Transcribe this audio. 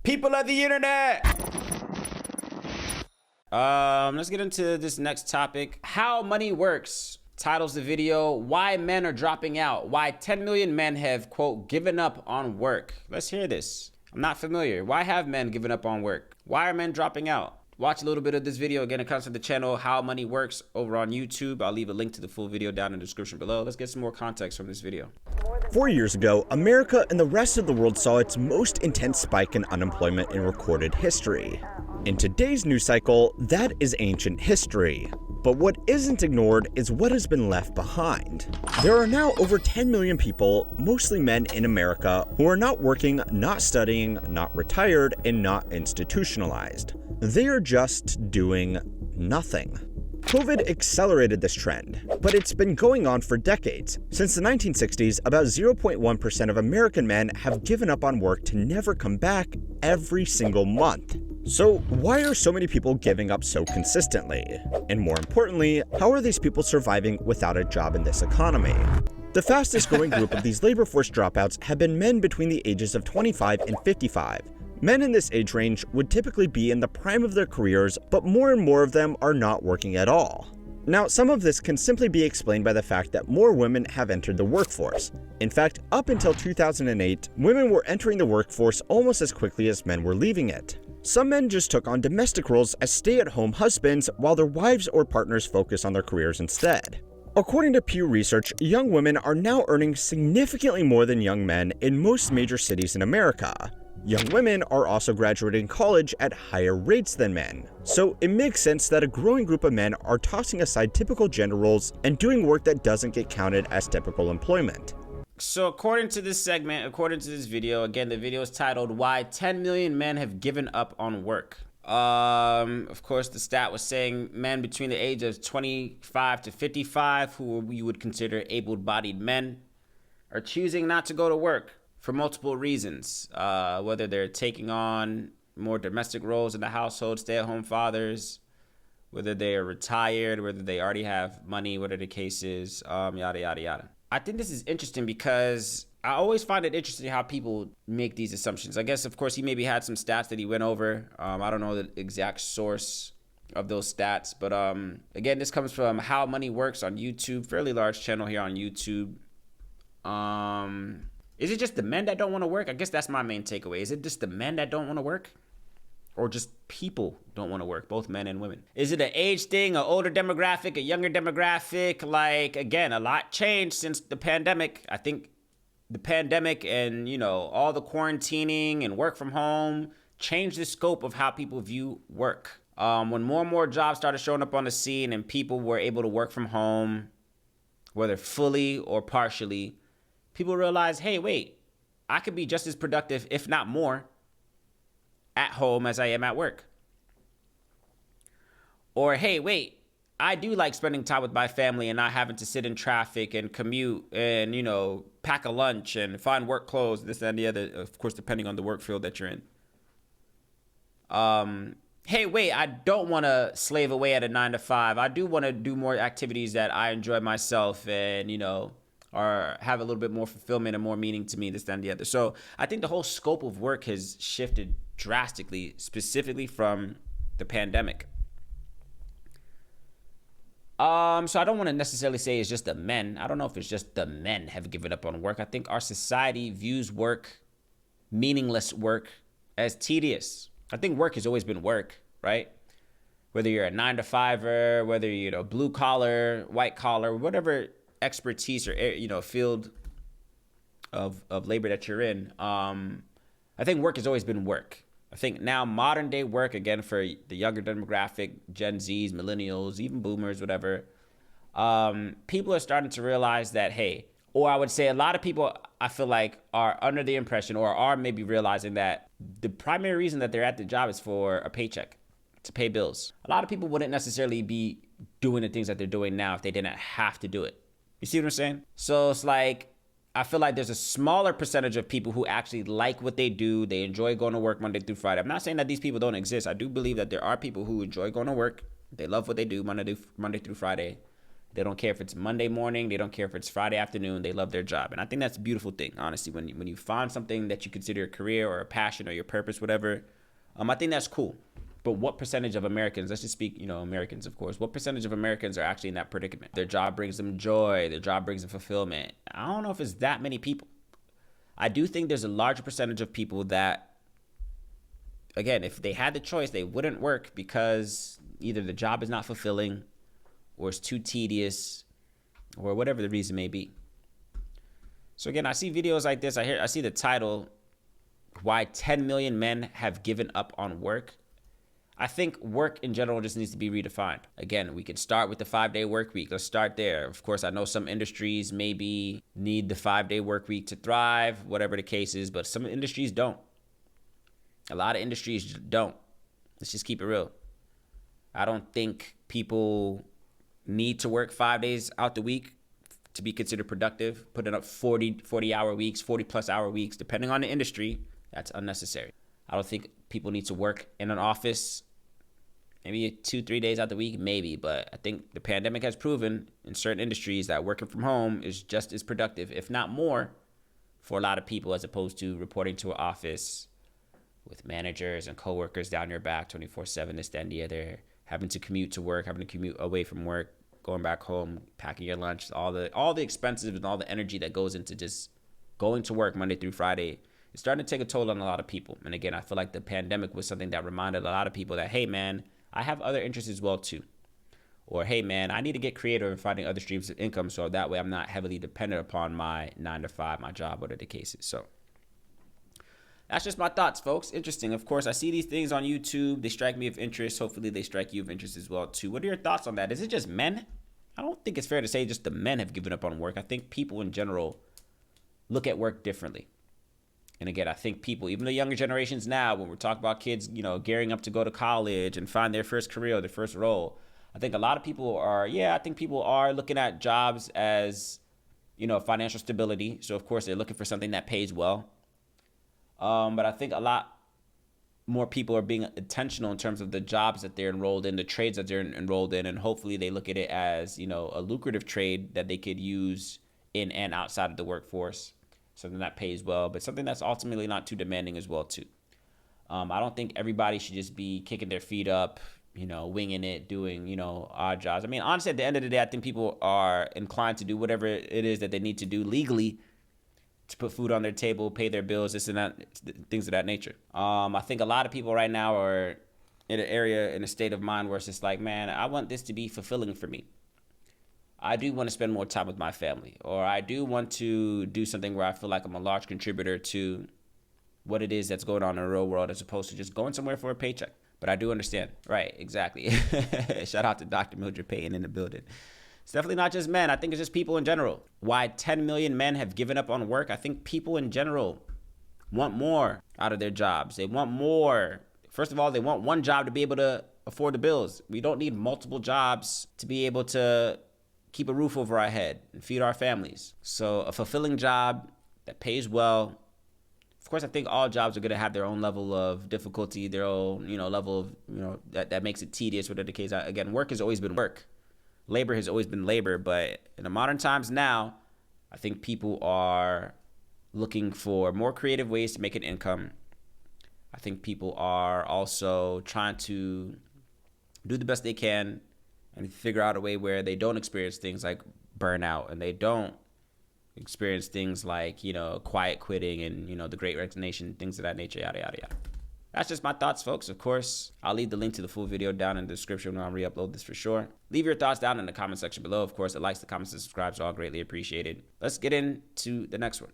People of the internet. Let's get into this next topic. How money works. Titles the video, why men are dropping out. Why 10 million men have, quote, given up on work. Let's hear this. I'm not familiar. Why have men given up on work? Why are men dropping out? Watch a little bit of this video. Again, it comes from the channel How Money Works over on YouTube. I'll leave a link to the full video down in the description below. Let's get some more context from this video. 4 years ago, America and the rest of the world saw its most intense spike in unemployment in recorded history. In today's news cycle, that is ancient history. But what isn't ignored is what has been left behind. There are now over 10 million people, mostly men in America, who are not working, not studying, not retired, and not institutionalized. They are just doing nothing. COVID accelerated this trend, but it's been going on for decades. Since the 1960s, about 0.1% of American men have given up on work to never come back every single month. So why are so many people giving up so consistently? And more importantly, how are these people surviving without a job in this economy? The fastest growing group of these labor force dropouts have been men between the ages of 25 and 55. Men in this age range would typically be in the prime of their careers, but more and more of them are not working at all. Now, some of this can simply be explained by the fact that more women have entered the workforce. In fact, up until 2008, women were entering the workforce almost as quickly as men were leaving it. Some men just took on domestic roles as stay-at-home husbands while their wives or partners focus on their careers instead. According to Pew Research, young women are now earning significantly more than young men in most major cities in America. Young women are also graduating college at higher rates than men. So it makes sense that a growing group of men are tossing aside typical gender roles and doing work that doesn't get counted as typical employment. So according to this segment, according to this video, again, the video is titled Why 10 Million Men Have Given Up on Work. Of course, the stat was saying men between the age of 25 to 55, who you would consider able-bodied men, are choosing not to go to work for multiple reasons. Whether they're taking on more domestic roles in the household, stay-at-home fathers, whether they are retired, whether they already have money, whatever the case is, yada, yada, yada. I think this is interesting because I always find it interesting how people make these assumptions. I guess, of course, he maybe had some stats that he went over. I don't know the exact source of those stats. But again, this comes from How Money Works on YouTube. Fairly large channel here on YouTube. Is it just the men that don't want to work? I guess that's my main takeaway. Is it just the men that don't want to work? Or just people don't want to work, both men and women? Is it an age thing, an older demographic, a younger demographic? Like, again, a lot changed since the pandemic. I think the pandemic and, all the quarantining and work from home changed the scope of how people view work. When more and more jobs started showing up on the scene and people were able to work from home, whether fully or partially, people realized, hey, wait, I could be just as productive, if not more, at home as I am at work. Or, hey, wait, I do like spending time with my family and not having to sit in traffic and commute and, pack a lunch and find work clothes, this and the other, of course, depending on the work field that you're in. Hey, wait, I don't want to slave away at a 9 to 5. I do want to do more activities that I enjoy myself and, or have a little bit more fulfillment and more meaning to me, this, that, and the other. So I think the whole scope of work has shifted drastically, specifically from the pandemic. So I don't want to necessarily say it's just the men. I don't know if it's just the men have given up on work. I think our society views work, meaningless work, as tedious. I think work has always been work, right? Whether you're a 9 to 5er, whether you're blue collar, white collar, whatever expertise or field of labor that you're in, I think work has always been work. I think now modern day work, again, for the younger demographic, Gen Zs, millennials, even boomers, whatever, people are starting to realize that, hey, or I would say a lot of people, I feel like, are under the impression or are maybe realizing that the primary reason that they're at the job is for a paycheck, to pay bills. A lot of people wouldn't necessarily be doing the things that they're doing now if they didn't have to do it. You see what I'm saying? So it's like, I feel like there's a smaller percentage of people who actually like what they do. They enjoy going to work Monday through Friday. I'm not saying that these people don't exist. I do believe that there are people who enjoy going to work. They love what they do Monday through Friday. They don't care if it's Monday morning. They don't care if it's Friday afternoon. They love their job. And I think that's a beautiful thing, honestly. When you find something that you consider a career or a passion or your purpose, whatever, I think that's cool. But what percentage of Americans, let's just speak, Americans, of course, what percentage of Americans are actually in that predicament? Their job brings them joy. Their job brings them fulfillment. I don't know if it's that many people. I do think there's a larger percentage of people that, again, if they had the choice, they wouldn't work because either the job is not fulfilling or it's too tedious or whatever the reason may be. So again, I see videos like this. I see the title, Why 10 Million Men Have Given Up on Work. I think work in general just needs to be redefined. Again, we can start with the 5-day work week. Let's start there. Of course, I know some industries maybe need the 5-day work week to thrive, whatever the case is, but some industries don't. A lot of industries don't. Let's just keep it real. I don't think people need to work 5 days out the week to be considered productive. Putting up 40-hour weeks, 40-plus hour weeks, depending on the industry, that's unnecessary. I don't think people need to work in an office maybe 2-3 days out the week, maybe. But I think the pandemic has proven in certain industries that working from home is just as productive, if not more, for a lot of people as opposed to reporting to an office with managers and coworkers down your back 24/7, this, that, and the other, having to commute to work, having to commute away from work, going back home, packing your lunch, all the expenses and all the energy that goes into just going to work Monday through Friday. It's starting to take a toll on a lot of people. And again, I feel like the pandemic was something that reminded a lot of people that, hey, man, I have other interests as well, too. Or, hey, man, I need to get creative in finding other streams of income so that way I'm not heavily dependent upon my 9-to-5, my job, whatever the case is. So that's just my thoughts, folks. Interesting. Of course, I see these things on YouTube. They strike me of interest. Hopefully they strike you of interest as well, too. What are your thoughts on that? Is it just men? I don't think it's fair to say just the men have given up on work. I think people in general look at work differently. And again, I think people, even the younger generations now, when we're talking about kids, gearing up to go to college and find their first career or their first role, I think a lot of people are looking at jobs as, financial stability. So, of course, they're looking for something that pays well. But I think a lot more people are being intentional in terms of the jobs that they're enrolled in, the trades that they're enrolled in, and hopefully they look at it as, a lucrative trade that they could use in and outside of the workforce. Something that pays well, but something that's ultimately not too demanding as well, too. I don't think everybody should just be kicking their feet up, winging it, doing, odd jobs. I mean, honestly, at the end of the day, I think people are inclined to do whatever it is that they need to do legally to put food on their table, pay their bills, this and that, things of that nature. I think a lot of people right now are in a state of mind where it's just like, man, I want this to be fulfilling for me. I do want to spend more time with my family, or I do want to do something where I feel like I'm a large contributor to what it is that's going on in the real world as opposed to just going somewhere for a paycheck. But I do understand. Right, exactly. Shout out to Dr. Mildred Payton in the building. It's definitely not just men. I think it's just people in general. Why 10 million men have given up on work? I think people in general want more out of their jobs. They want more. First of all, they want one job to be able to afford the bills. We don't need multiple jobs to be able to keep a roof over our head and feed our families. So a fulfilling job that pays well. Of course, I think all jobs are going to have their own level of difficulty, their own, level of, that makes it tedious, whatever the case. Again, work has always been work. Labor has always been labor. But in the modern times now, I think people are looking for more creative ways to make an income. I think people are also trying to do the best they can and figure out a way where they don't experience things like burnout and they don't experience things like, quiet quitting and, the great resignation, things of that nature, yada, yada, yada. That's just my thoughts, folks. Of course, I'll leave the link to the full video down in the description when I re-upload this for sure. Leave your thoughts down in the comment section below. Of course, the likes, the comments, and subscribes are all greatly appreciated. Let's get into the next one.